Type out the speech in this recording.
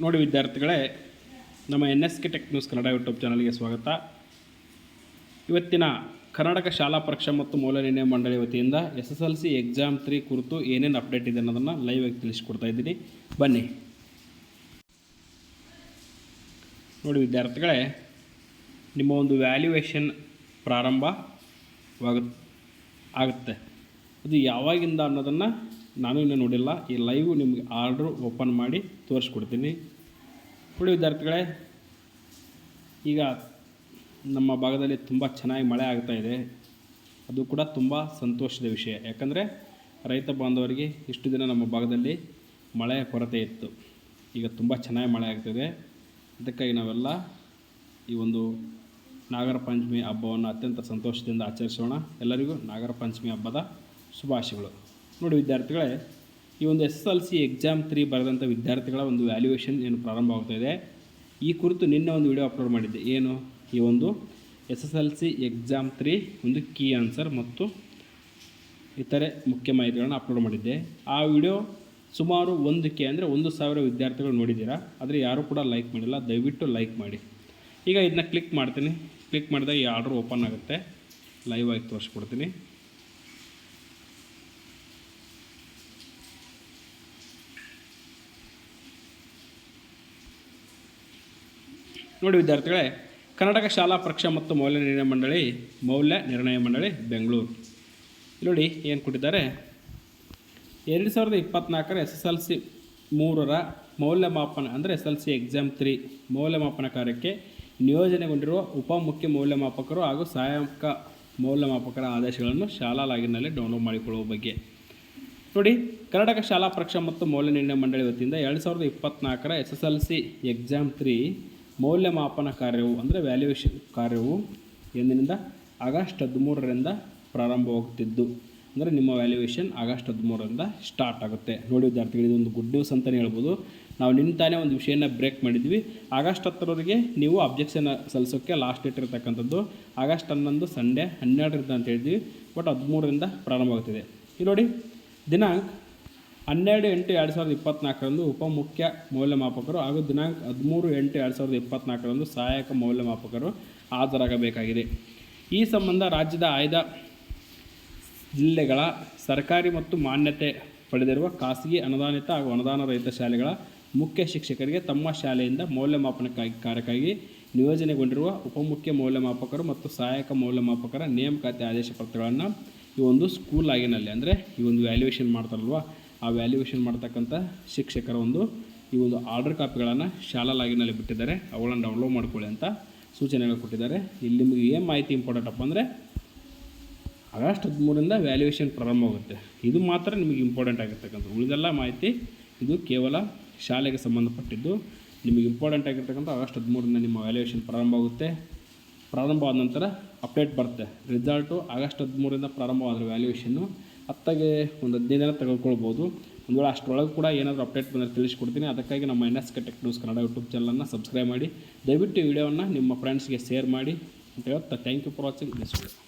ನೋಡಿ ವಿದ್ಯಾರ್ಥಿಗಳೇ, ನಮ್ಮ NSK tech news Kannada YouTube ಚಾನಲ್ಗೆ ಸ್ವಾಗತ. ಇವತ್ತಿನ ಕರ್ನಾಟಕ ಶಾಲಾ ಪರೀಕ್ಷಾ ಮತ್ತು ಮೌಲ್ಯನಿರ್ಣಯ ಮಂಡಳಿ ವತಿಯಿಂದ SSLC ಎಕ್ಸಾಮ್ 3 ಕುರಿತು ಏನೇನು ಅಪ್ಡೇಟ್ ಇದೆ ಅನ್ನೋದನ್ನು ಲೈವ್ ಆಗಿ ತಿಳಿಸ್ಕೊಡ್ತಾ ಇದ್ದೀನಿ. ಬನ್ನಿ ನೋಡಿ ವಿದ್ಯಾರ್ಥಿಗಳೇ, ನಿಮ್ಮ ಒಂದು ವ್ಯಾಲ್ಯೂಯೇಷನ್ ಆಗುತ್ತೆ. ಅದು ಯಾವಾಗಿಂದ ಅನ್ನೋದನ್ನು ನಾನು ಇನ್ನೂ ನೋಡಿಲ್ಲ. ಈ ಲೈವ್ ನಿಮಗೆ ಆರ್ಡ್ರು ಓಪನ್ ಮಾಡಿ ತೋರಿಸ್ಕೊಡ್ತೀನಿ. ನೋಡಿ ವಿದ್ಯಾರ್ಥಿಗಳೇ, ಈಗ ನಮ್ಮ ಭಾಗದಲ್ಲಿ ತುಂಬ ಚೆನ್ನಾಗಿ ಮಳೆ ಆಗ್ತಾಯಿದೆ. ಅದು ಕೂಡ ತುಂಬ ಸಂತೋಷದ ವಿಷಯ. ಯಾಕಂದರೆ ರೈತ ಬಾಂಧವರಿಗೆ ಇಷ್ಟು ದಿನ ನಮ್ಮ ಭಾಗದಲ್ಲಿ ಮಳೆಯ ಕೊರತೆ ಇತ್ತು. ಈಗ ತುಂಬ ಚೆನ್ನಾಗಿ ಮಳೆ ಆಗ್ತಿದೆ. ಅದಕ್ಕಾಗಿ ನಾವೆಲ್ಲ ಈ ಒಂದು ನಾಗರ ಪಂಚಮಿ ಹಬ್ಬವನ್ನು ಅತ್ಯಂತ ಸಂತೋಷದಿಂದ ಆಚರಿಸೋಣ. ಎಲ್ಲರಿಗೂ ನಾಗರ ಪಂಚಮಿ ಹಬ್ಬದ ಶುಭಾಶಯಗಳು. ನೋಡಿ ವಿದ್ಯಾರ್ಥಿಗಳೇ, ಈ ಒಂದು SSLC ಎಕ್ಸಾಮ್ 3 ಬರೆದಂಥ ವಿದ್ಯಾರ್ಥಿಗಳ ಒಂದು ವ್ಯಾಲ್ಯೂಯೇಷನ್ ಏನು ಪ್ರಾರಂಭ ಆಗ್ತಾಯಿದೆ. ಈ ಕುರಿತು ನಿನ್ನೆ ಒಂದು ವಿಡಿಯೋ ಅಪ್ಲೋಡ್ ಮಾಡಿದ್ದೆ. ಏನು ಈ ಒಂದು SSLC ಎಕ್ಸಾಮ್ 3 ಒಂದು ಕೀ ಆನ್ಸರ್ ಮತ್ತು ಇತರೆ ಮುಖ್ಯ ಮಾಹಿತಿಗಳನ್ನು ಅಪ್ಲೋಡ್ ಮಾಡಿದ್ದೆ. ಆ ವಿಡಿಯೋ ಸುಮಾರು 1K ಅಂದರೆ 1000 ವಿದ್ಯಾರ್ಥಿಗಳು ನೋಡಿದ್ದೀರಾ. ಆದರೆ ಯಾರೂ ಕೂಡ ಲೈಕ್ ಮಾಡಿಲ್ಲ. ದಯವಿಟ್ಟು ಲೈಕ್ ಮಾಡಿ. ಈಗ ಇದನ್ನ ಕ್ಲಿಕ್ ಮಾಡ್ತೀನಿ. ಕ್ಲಿಕ್ ಮಾಡಿದಾಗ ಈ ಆರ್ಡರ್ ಓಪನ್ ಆಗುತ್ತೆ. ಲೈವ್ ಆಗಿ ತೋರಿಸ್ಕೊಡ್ತೀನಿ. ನೋಡಿ ವಿದ್ಯಾರ್ಥಿಗಳೇ, ಕರ್ನಾಟಕ ಶಾಲಾ ಪರೀಕ್ಷಾ ಮತ್ತು ಮೌಲ್ಯ ನಿರ್ಣಯ ಮಂಡಳಿ ಬೆಂಗಳೂರು. ನೋಡಿ ಏನು ಕೊಟ್ಟಿದ್ದಾರೆ. 2024 SSLC 3ರ ಮೌಲ್ಯಮಾಪನ ಅಂದರೆ SSLC ಎಕ್ಸಾಮ್ 3 ಮೌಲ್ಯಮಾಪನ ಕಾರ್ಯಕ್ಕೆ ನಿಯೋಜನೆಗೊಂಡಿರುವ ಉಪಮುಖ್ಯ ಮೌಲ್ಯಮಾಪಕರು ಹಾಗೂ ಸಹಾಯಕ ಮೌಲ್ಯಮಾಪಕರ ಆದೇಶಗಳನ್ನು ಶಾಲಾ ಲಾಗಿನ್ನಲ್ಲಿ ಡೌನ್ಲೋಡ್ ಮಾಡಿಕೊಳ್ಳುವ ಬಗ್ಗೆ. ನೋಡಿ, ಕರ್ನಾಟಕ ಶಾಲಾ ಪರೀಕ್ಷಾ ಮತ್ತು ಮೌಲ್ಯ ನಿರ್ಣಯ ಮಂಡಳಿ ವತಿಯಿಂದ 2024 SSLC ಎಕ್ಸಾಮ್ 3 ಮೌಲ್ಯಮಾಪನ ಕಾರ್ಯವು ಅಂದರೆ ವ್ಯಾಲ್ಯೂಯೇಷನ್ ಕಾರ್ಯವು ಎಂದಿನಿಂದ ಆಗಸ್ಟ್ 13ರಿಂದ ಪ್ರಾರಂಭವಾಗುತ್ತಿದ್ದು, ಅಂದರೆ ನಿಮ್ಮ ವ್ಯಾಲ್ಯೂಯೇಷನ್ ಆಗಸ್ಟ್ 13ರಿಂದ ಸ್ಟಾರ್ಟ್ ಆಗುತ್ತೆ. ನೋಡಿ ವಿದ್ಯಾರ್ಥಿಗಳು, ಇದೊಂದು ಗುಡ್ ನ್ಯೂಸ್ ಅಂತಲೇ ಹೇಳ್ಬೋದು. ನಾವು ನಿನ್ನೆ ಒಂದು ವಿಷಯನ ಬ್ರೇಕ್ ಮಾಡಿದ್ವಿ. ಆಗಸ್ಟ್ 10ರವರೆಗೆ ನೀವು ಅಬ್ಜೆಕ್ಷನ್ ಸಲ್ಲಿಸೋಕ್ಕೆ ಲಾಸ್ಟ್ ಡೇಟ್ ಇರತಕ್ಕಂಥದ್ದು. ಆಗಸ್ಟ್ 11 ಸಂಡೇ 12ರಿಂದ ಅಂತ ಹೇಳಿದ್ವಿ. ಬಟ್ 13ರಿಂದ ಪ್ರಾರಂಭ ಆಗುತ್ತಿದೆ. ಇದು ನೋಡಿ, ದಿನಾಂಕ 12/8/2024ರಂದು ಉಪಮುಖ್ಯ ಮೌಲ್ಯಮಾಪಕರು ಹಾಗೂ ದಿನಾಂಕ 13/8/2024ರಂದು ಸಹಾಯಕ ಮೌಲ್ಯಮಾಪಕರು ಹಾಜರಾಗಬೇಕಾಗಿದೆ. ಈ ಸಂಬಂಧ ರಾಜ್ಯದ ಆಯ್ದ ಜಿಲ್ಲೆಗಳ ಸರ್ಕಾರಿ ಮತ್ತು ಮಾನ್ಯತೆ ಪಡೆದಿರುವ ಖಾಸಗಿ ಅನುದಾನಿತ ಹಾಗೂ ಅನುದಾನ ರಹಿತ ಶಾಲೆಗಳ ಮುಖ್ಯ ಶಿಕ್ಷಕರಿಗೆ ತಮ್ಮ ಶಾಲೆಯಿಂದ ಮೌಲ್ಯಮಾಪನ ಕಾರ್ಯಕ್ಕಾಗಿ ನಿಯೋಜನೆಗೊಂಡಿರುವ ಉಪಮುಖ್ಯ ಮೌಲ್ಯಮಾಪಕರು ಮತ್ತು ಸಹಾಯಕ ಮೌಲ್ಯಮಾಪಕರ ನೇಮಕಾತಿ ಆದೇಶ ಪತ್ರಗಳನ್ನು ಈ ಒಂದು ಸ್ಕೂಲ್ ಲಾಗಿನಲ್ಲಿ ಅಂದರೆ ಈ ಒಂದು ವ್ಯಾಲ್ಯೂಯೇಷನ್ ಮಾಡ್ತಾರಲ್ವ, ಆ ವ್ಯಾಲ್ಯೂಯೇಷನ್ ಮಾಡ್ತಕ್ಕಂಥ ಶಿಕ್ಷಕರ ಈ ಒಂದು ಆರ್ಡರ್ ಕಾಪಿಗಳನ್ನು ಶಾಲಾ ಲಾಗಿನಲ್ಲಿ ಬಿಟ್ಟಿದ್ದಾರೆ. ಅವುಗಳನ್ನು ಡೌನ್ಲೋಡ್ ಮಾಡ್ಕೊಳ್ಳಿ ಅಂತ ಸೂಚನೆಗಳು ಕೊಟ್ಟಿದ್ದಾರೆ. ಇಲ್ಲಿ ನಿಮಗೆ ಏನು ಮಾಹಿತಿ ಇಂಪಾರ್ಟೆಂಟ್ ಅಪ್ಪ ಅಂದರೆ ಆಗಸ್ಟ್ 13ರಿಂದ ವ್ಯಾಲ್ಯೂಯೇಷನ್ ಪ್ರಾರಂಭವಾಗುತ್ತೆ. ಇದು ಮಾತ್ರ ನಿಮಗೆ ಇಂಪಾರ್ಟೆಂಟ್ ಆಗಿರ್ತಕ್ಕಂಥ. ಉಳಿದೆಲ್ಲ ಮಾಹಿತಿ ಇದು ಕೇವಲ ಶಾಲೆಗೆ ಸಂಬಂಧಪಟ್ಟಿದ್ದು. ನಿಮಗೆ ಇಂಪಾರ್ಟೆಂಟ್ ಆಗಿರ್ತಕ್ಕಂಥ ಆಗಸ್ಟ್ 13ರಿಂದ ನಿಮ್ಮ ವ್ಯಾಲ್ಯೂಯೇಷನ್ ಪ್ರಾರಂಭವಾಗುತ್ತೆ. ಪ್ರಾರಂಭವಾದ ನಂತರ ಅಪ್ಡೇಟ್ ಬರುತ್ತೆ. ರಿಸಲ್ಟು ಆಗಸ್ಟ್ 13ರಿಂದ ಪ್ರಾರಂಭವಾದರೆ ವ್ಯಾಲ್ಯೂಯೇಷನ್ನು ಹತ್ತಾಗೆ ಒಂದು 15 ದಿನ ತೆಗೆದುಕೊಳ್ಬೋದು. ಒಂದು ವೇಳೆ ಅಷ್ಟರೊಳಗೆ ಕೂಡ ಏನಾದರೂ ಅಪ್ಡೇಟ್ ಬಂದರೆ ತಿಳಿಸ್ಕೊಡ್ತೀನಿ. ಅದಕ್ಕಾಗಿ ನಮ್ಮ NSK tech news Kannada YouTube ಚಾನಲನ್ನು ಸಬ್ಸ್ಕ್ರೈಬ್ ಮಾಡಿ. ದಯವಿಟ್ಟು ಈ ವಿಡಿಯೋವನ್ನು ನಿಮ್ಮ ಫ್ರೆಂಡ್ಸ್ಗೆ ಶೇರ್ ಮಾಡಿ ಅಂತ ಹೇಳ್ತಾ thank you for watching this video.